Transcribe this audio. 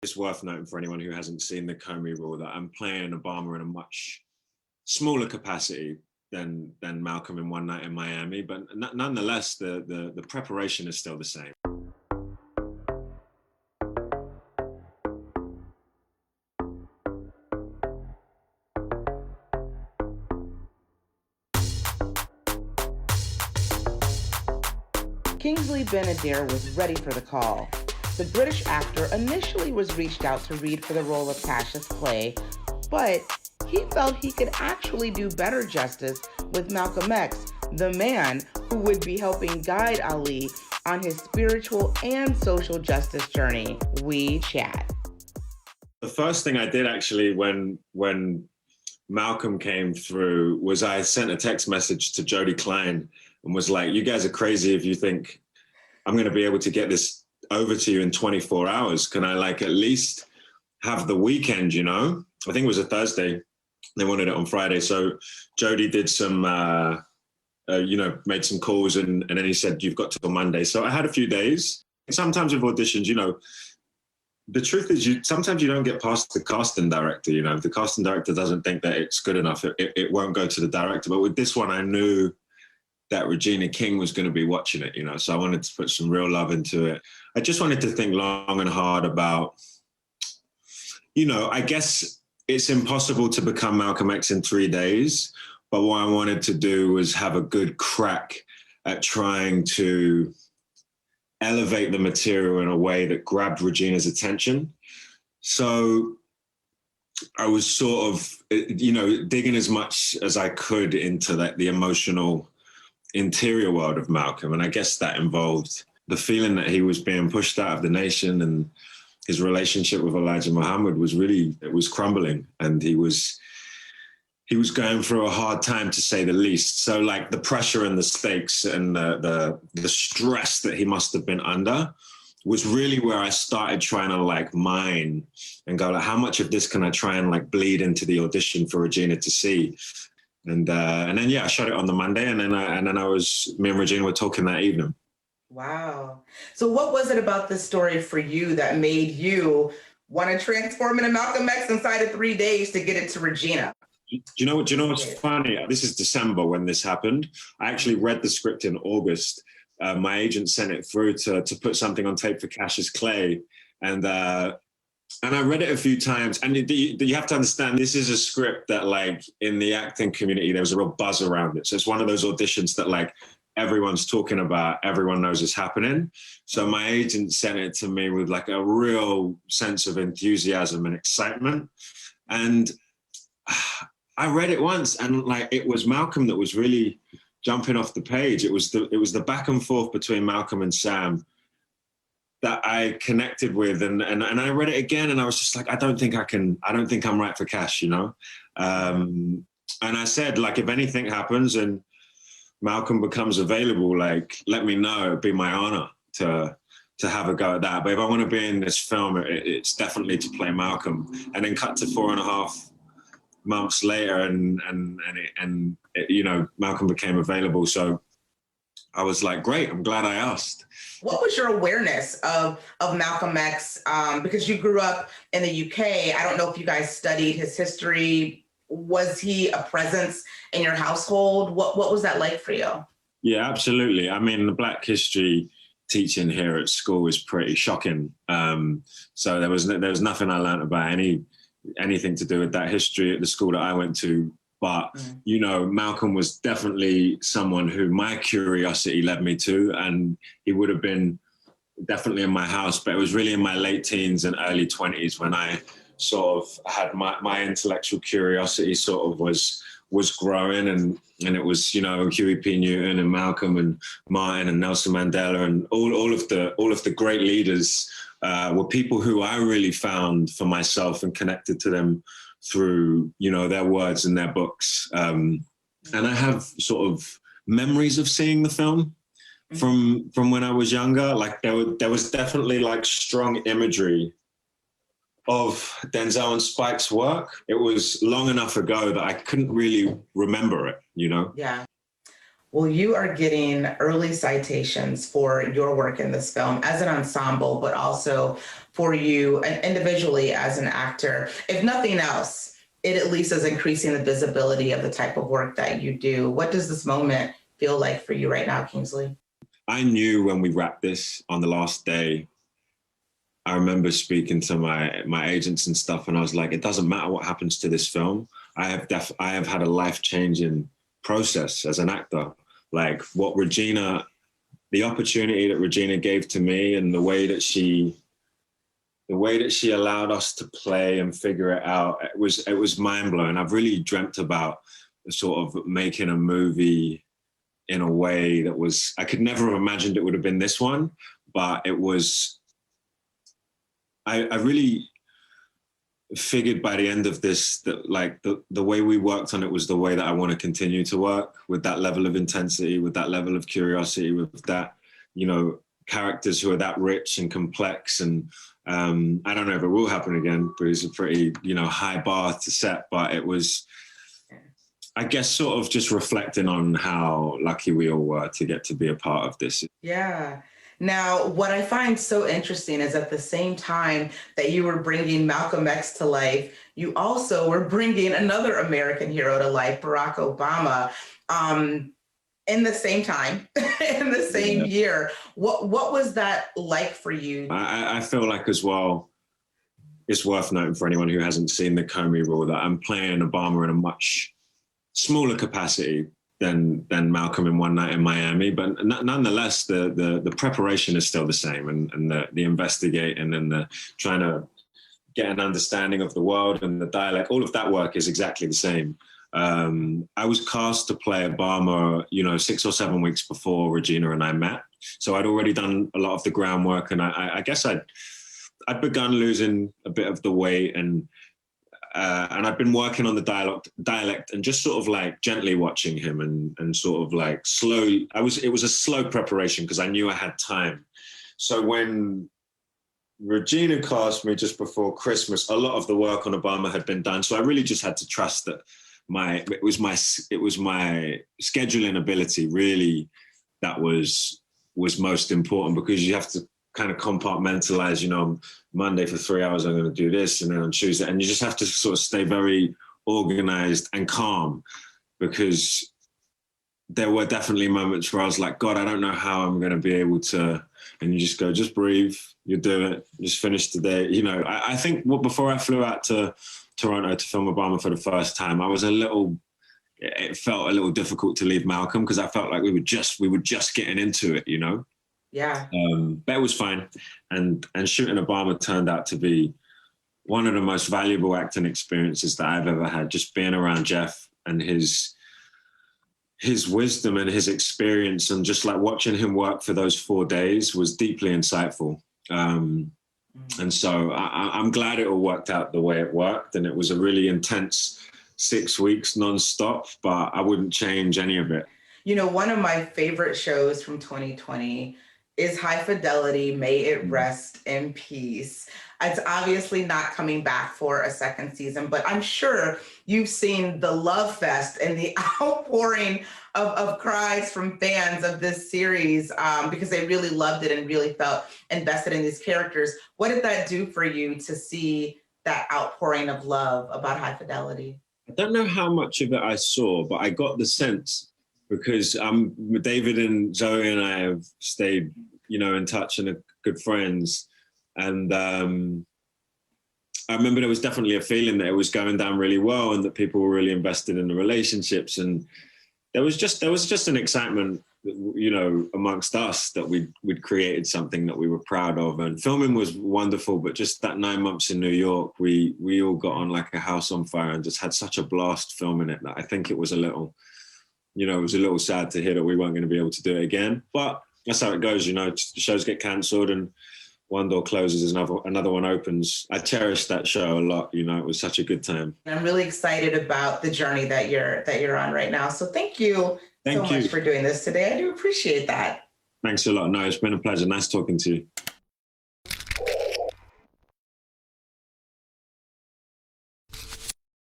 It's worth noting for anyone who hasn't seen the Comey Rule that I'm playing Obama in a much smaller capacity than Malcolm in One Night in Miami, but nonetheless, the preparation is still the same. Kingsley Ben-Adir was ready for the call. The British actor initially was reached out to read for the role of Cassius Clay, but he felt he could actually do better justice with Malcolm X, the man who would be helping guide Ali on his spiritual and social justice journey. We chat. The first thing I did actually when Malcolm came through was I sent a text message to Jody Klein and was like, you guys are crazy if you think I'm going to be able to get this over to you in 24 hours. Can I like at least have the weekend, you know? I think it was a Thursday. They wanted it on Friday. So Jody did some, made some calls and then he said, you've got till Monday. So I had a few days. Sometimes with auditions, you know, the truth is sometimes you don't get past the casting director, you know. If the casting director doesn't think that it's good enough, it won't go to the director. But with this one, I knew that Regina King was going to be watching it, you know, so I wanted to put some real love into it. I just wanted to think long and hard about, you know, I guess it's impossible to become Malcolm X in 3 days, but what I wanted to do was have a good crack at trying to elevate the material in a way that grabbed Regina's attention. So I was sort of, you know, digging as much as I could into the emotional interior world of Malcolm. And I guess that involved the feeling that he was being pushed out of the nation, and his relationship with Elijah Muhammad was really, it was crumbling, and he was going through a hard time, to say the least. So like the pressure and the stakes and the stress that he must have been under was really where I started trying to like mine and go like, how much of this can I try and like bleed into the audition for Regina to see? And then, yeah, I shot it on the Monday, and then me and Regina were talking that evening. Wow. So what was it about this story for you that made you want to transform into Malcolm X inside of 3 days to get it to Regina? Do you know what's funny? This is December when this happened. I actually read the script in August. My agent sent it through to put something on tape for Cassius Clay. And I read it a few times. And you have to understand, this is a script that like in the acting community, there was a real buzz around it. So it's one of those auditions that like everyone's talking about, everyone knows it's happening. So my agent sent it to me with like a real sense of enthusiasm and excitement. And I read it once, and like it was Malcolm that was really jumping off the page. It was the back and forth between Malcolm and Sam that I connected with, and I read it again, and I was just like, I don't think I'm right for Cash, you know. And I said, like, if anything happens and Malcolm becomes available, like, let me know. It'd be my honor to have a go at that. But if I want to be in this film, it's definitely to play Malcolm. And then cut to 4.5 months later, and you know, Malcolm became available. So I was like, great, I'm glad I asked. What was your awareness of Malcolm X? Because you grew up in the UK. I don't know if you guys studied his history. Was he a presence in your household? What was that like for you? Yeah, absolutely. I mean, the Black history teaching here at school is pretty shocking. So there was nothing I learned about anything to do with that history at the school that I went to. But, you know, Malcolm was definitely someone who my curiosity led me to, and he would have been definitely in my house, but it was really in my late teens and early 20s when I sort of had my intellectual curiosity sort of was growing, and it was, you know, Huey P. Newton and Malcolm and Martin and Nelson Mandela and all of the great leaders were people who I really found for myself and connected to them through, you know, their words and their books. And I have sort of memories of seeing the film from when I was younger. Like there was definitely like strong imagery of Denzel and Spike's work. It was long enough ago that I couldn't really remember it, you know? Yeah. Well, you are getting early citations for your work in this film as an ensemble, but also for you individually as an actor. If nothing else, it at least is increasing the visibility of the type of work that you do. What does this moment feel like for you right now, Kingsley? I knew when we wrapped this on the last day, I remember speaking to my agents and stuff, and I was like, it doesn't matter what happens to this film. I have had a life-changing process as an actor. Like the opportunity that Regina gave to me, and the way that she allowed us to play and figure it out, it was mind-blowing. I've really dreamt about sort of making a movie in a way that I could never have imagined it would have been this one, but it was, I really figured by the end of this that like the way we worked on it was the way that I want to continue to work, with that level of intensity, with that level of curiosity, with that, characters who are that rich and complex. And I don't know if it will happen again, but it's a pretty, high bar to set, but it was, I guess, sort of just reflecting on how lucky we all were to get to be a part of this. Yeah. Now, what I find so interesting is at the same time that you were bringing Malcolm X to life, you also were bringing another American hero to life, Barack Obama, in the same time, in the same year. What was that like for you? I feel like as well, it's worth noting for anyone who hasn't seen the Comey Rule that I'm playing Obama in a much smaller capacity than Malcolm in One Night in Miami, but nonetheless, the preparation is still the same, and the investigating and the trying to get an understanding of the world and the dialect, all of that work is exactly the same. I was cast to play Obama, 6 or 7 weeks before Regina and I met, so I'd already done a lot of the groundwork, and I guess I'd begun losing a bit of the weight, and I've been working on the dialect and just sort of like gently watching him and sort of like slowly. It was a slow preparation because I knew I had time. So when Regina cast me just before Christmas, a lot of the work on Obama had been done. So I really just had to trust that it was my scheduling ability really that was most important, because you have to kind of compartmentalize, Monday for 3 hours, I'm going to do this, and then on Tuesday. And you just have to sort of stay very organized and calm, because there were definitely moments where I was like, God, I don't know how I'm going to be able to. And you just go, just breathe, you do it, just finish today. I think before I flew out to Toronto to film Obama for the first time, it felt a little difficult to leave Malcolm, because I felt like we were just getting into it, Yeah. But it was fine. And shooting Obama turned out to be one of the most valuable acting experiences that I've ever had. Just being around Jeff and his wisdom and his experience, and just like watching him work for those 4 days was deeply insightful. And so I'm glad it all worked out the way it worked. And it was a really intense 6 weeks nonstop, but I wouldn't change any of it. One of my favorite shows from 2020 is High Fidelity, May It Rest in Peace. It's obviously not coming back for a second season, but I'm sure you've seen the love fest and the outpouring of cries from fans of this series, because they really loved it and really felt invested in these characters. What did that do for you to see that outpouring of love about High Fidelity? I don't know how much of it I saw, but I got the sense, because David and Zoe and I have stayed, in touch and are good friends. And I remember there was definitely a feeling that it was going down really well, and that people were really invested in the relationships. And there was just an excitement, amongst us, that we'd created something that we were proud of. And filming was wonderful, but just that 9 months in New York, we all got on like a house on fire and just had such a blast filming it, that I think it was a little sad to hear that we weren't going to be able to do it again. But that's how it goes, shows get cancelled and one door closes, another one opens. I cherish that show a lot. It was such a good time. I'm really excited about the journey that you're on right now. So thank you so much for doing this today. I do appreciate that. Thanks a lot. No, it's been a pleasure. Nice talking to you.